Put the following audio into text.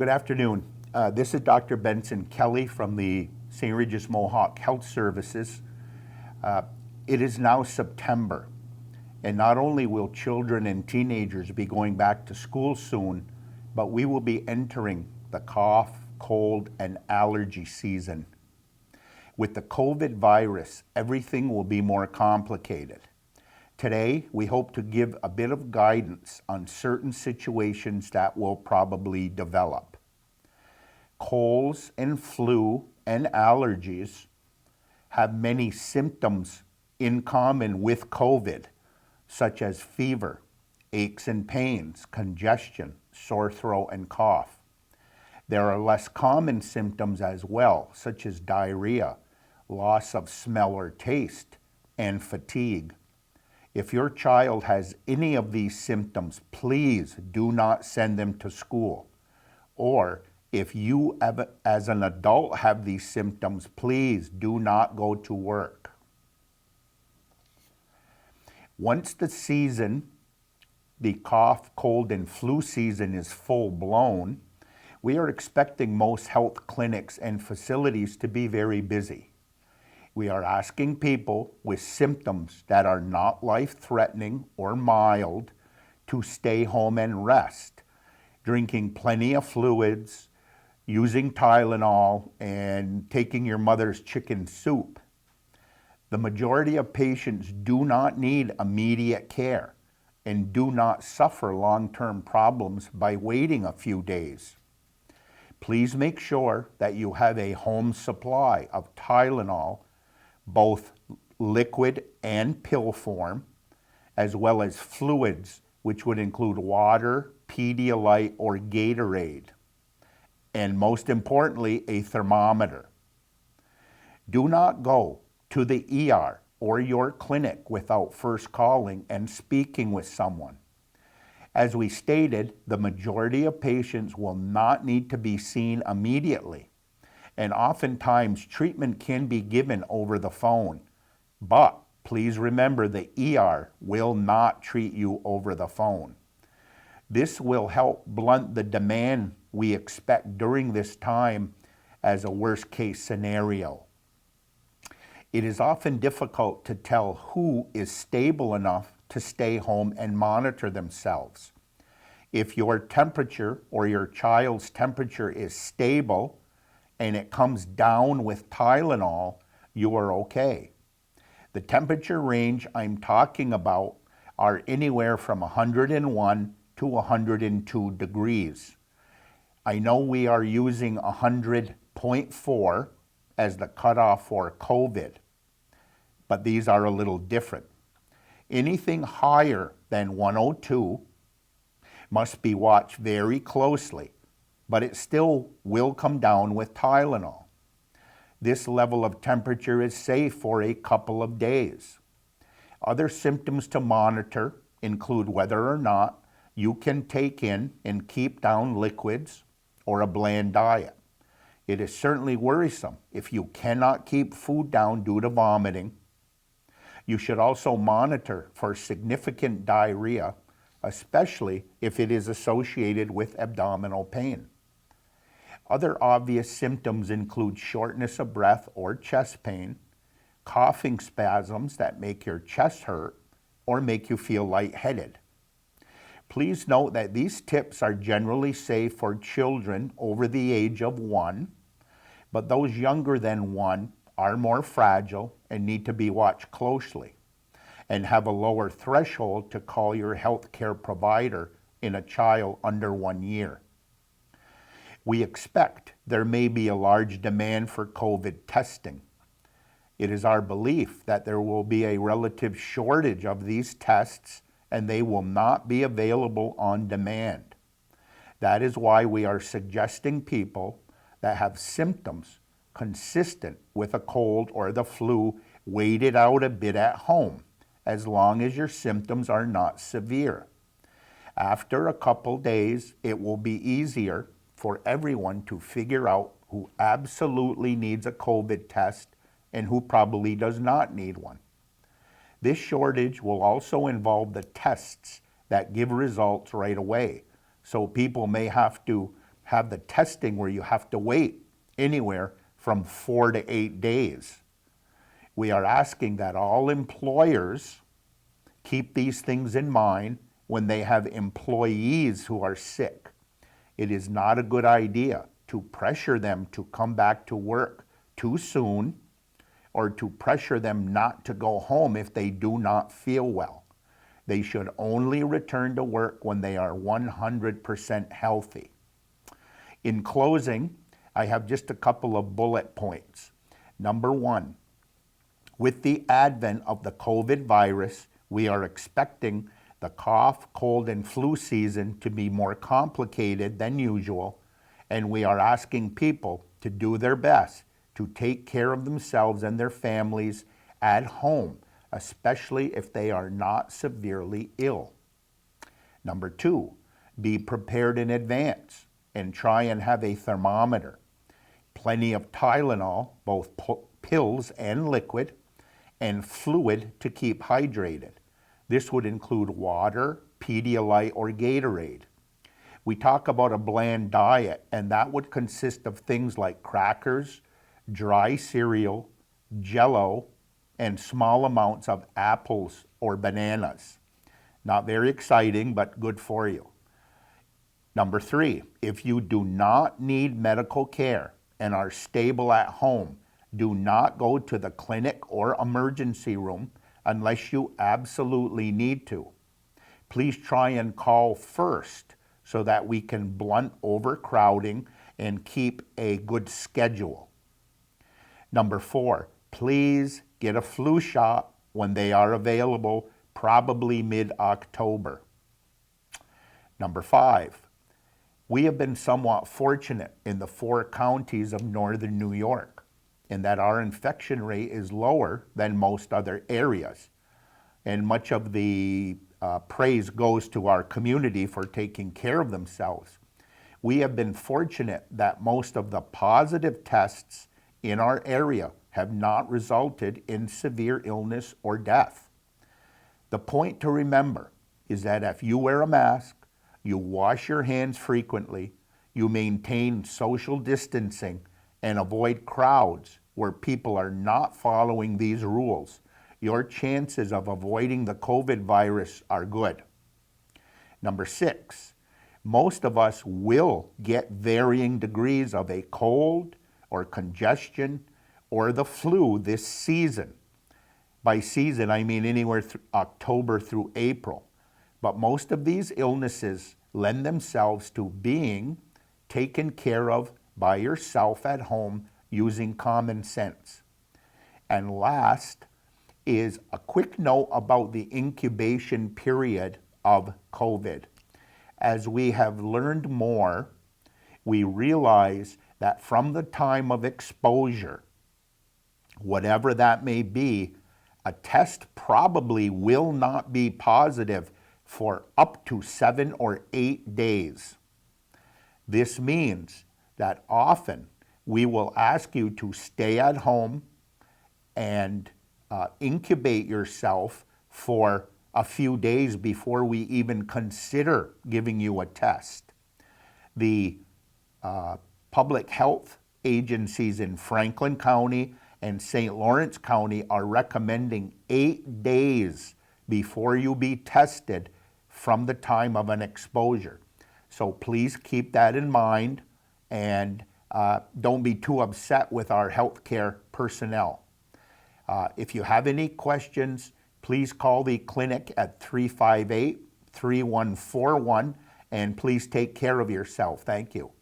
Good afternoon. This is Dr. Benson Kelly from the St. Regis Mohawk Health Services. It is now September, and not only will children and teenagers be going back to school soon, but we will be entering the cough, cold, and allergy season. With the COVID virus, everything will be more complicated. Today, we hope to give a bit of guidance on certain situations that will probably develop. Colds and flu and allergies have many symptoms in common with COVID, such as fever, aches and pains, congestion, sore throat, and cough. There are less common symptoms as well, such as diarrhea, loss of smell or taste, and fatigue. If your child has any of these symptoms, please do not send them to school. Or if you as an adult have these symptoms, please do not go to work. Once the season, the cough, cold, and flu season is full blown, we are expecting most health clinics and facilities to be very busy. We are asking people with symptoms that are not life-threatening or mild to stay home and rest, drinking plenty of fluids, using Tylenol, and taking your mother's chicken soup. The majority of patients do not need immediate care and do not suffer long-term problems by waiting a few days. Please make sure that you have a home supply of Tylenol, both liquid and pill form, as well as fluids, which would include water, Pedialyte, or Gatorade, and most importantly, a thermometer. Do not go to the ER or your clinic without first calling and speaking with someone. As we stated, the majority of patients will not need to be seen immediately, and oftentimes treatment can be given over the phone. But please remember, the ER will not treat you over the phone. This will help blunt the demand we expect during this time as a worst case scenario. It is often difficult to tell who is stable enough to stay home and monitor themselves. If your temperature or your child's temperature is stable and it comes down with Tylenol, you are okay. The temperature range I'm talking about are anywhere from 101 to 102 degrees. I know we are using 100.4 as the cutoff for COVID, but these are a little different. Anything higher than 102 must be watched very closely, but it still will come down with Tylenol. This level of temperature is safe for a couple of days. Other symptoms to monitor include whether or not you can take in and keep down liquids or a bland diet. It is certainly worrisome if you cannot keep food down due to vomiting. You should also monitor for significant diarrhea, especially if it is associated with abdominal pain. Other obvious symptoms include shortness of breath or chest pain, coughing spasms that make your chest hurt or make you feel lightheaded. Please note that these tips are generally safe for children over the age of 1, but those younger than 1 are more fragile and need to be watched closely and have a lower threshold to call your healthcare provider in a child under 1 year. We expect there may be a large demand for COVID testing. It is our belief that there will be a relative shortage of these tests and they will not be available on demand. That is why we are suggesting people that have symptoms consistent with a cold or the flu wait it out a bit at home, as long as your symptoms are not severe. After a couple days, it will be easier for everyone to figure out who absolutely needs a COVID test and who probably does not need one. This shortage will also involve the tests that give results right away, so people may have to have the testing where you have to wait anywhere from 4 to 8 days. We are asking that all employers keep these things in mind when they have employees who are sick. It is not a good idea to pressure them to come back to work too soon or to pressure them not to go home if they do not feel well. They should only return to work when they are 100% healthy. In closing, I have just a couple of bullet points. Number one, with the advent of the COVID virus, we are expecting the cough, cold, and flu season to be more complicated than usual, and we are asking people to do their best to take care of themselves and their families at home, especially if they are not severely ill. Number two, be prepared in advance and try and have a thermometer, plenty of Tylenol, both pills and liquid, and fluid to keep hydrated. This would include water, Pedialyte, or Gatorade. We talk about a bland diet, and that would consist of things like crackers, dry cereal, Jell-O, and small amounts of apples or bananas. Not very exciting, but good for you. Number three, if you do not need medical care and are stable at home, do not go to the clinic or emergency room unless you absolutely need to. Please try and call first so that we can blunt overcrowding and keep a good schedule. Number four, please get a flu shot when they are available, probably mid-October. Number five, we have been somewhat fortunate in the 4 counties of northern New York in that our infection rate is lower than most other areas. And much of the praise goes to our community for taking care of themselves. We have been fortunate that most of the positive tests in our area have not resulted in severe illness or death. The point to remember is that if you wear a mask, you wash your hands frequently, you maintain social distancing, and avoid crowds where people are not following these rules, your chances of avoiding the COVID virus are good. Number 6, most of us will get varying degrees of a cold or congestion or the flu this season. By season, I mean anywhere October through April. But most of these illnesses lend themselves to being taken care of by yourself at home using common sense. And last is a quick note about the incubation period of COVID. As we have learned more, we realize that from the time of exposure, whatever that may be, a test probably will not be positive for up to 7 or 8 days. This means that often we will ask you to stay at home and incubate yourself for a few days before we even consider giving you a test. The public health agencies in Franklin County and St. Lawrence County are recommending 8 days before you be tested from the time of an exposure. So please keep that in mind and don't be too upset with our healthcare personnel. If you have any questions, please call the clinic at 358-3141 and please take care of yourself. Thank you.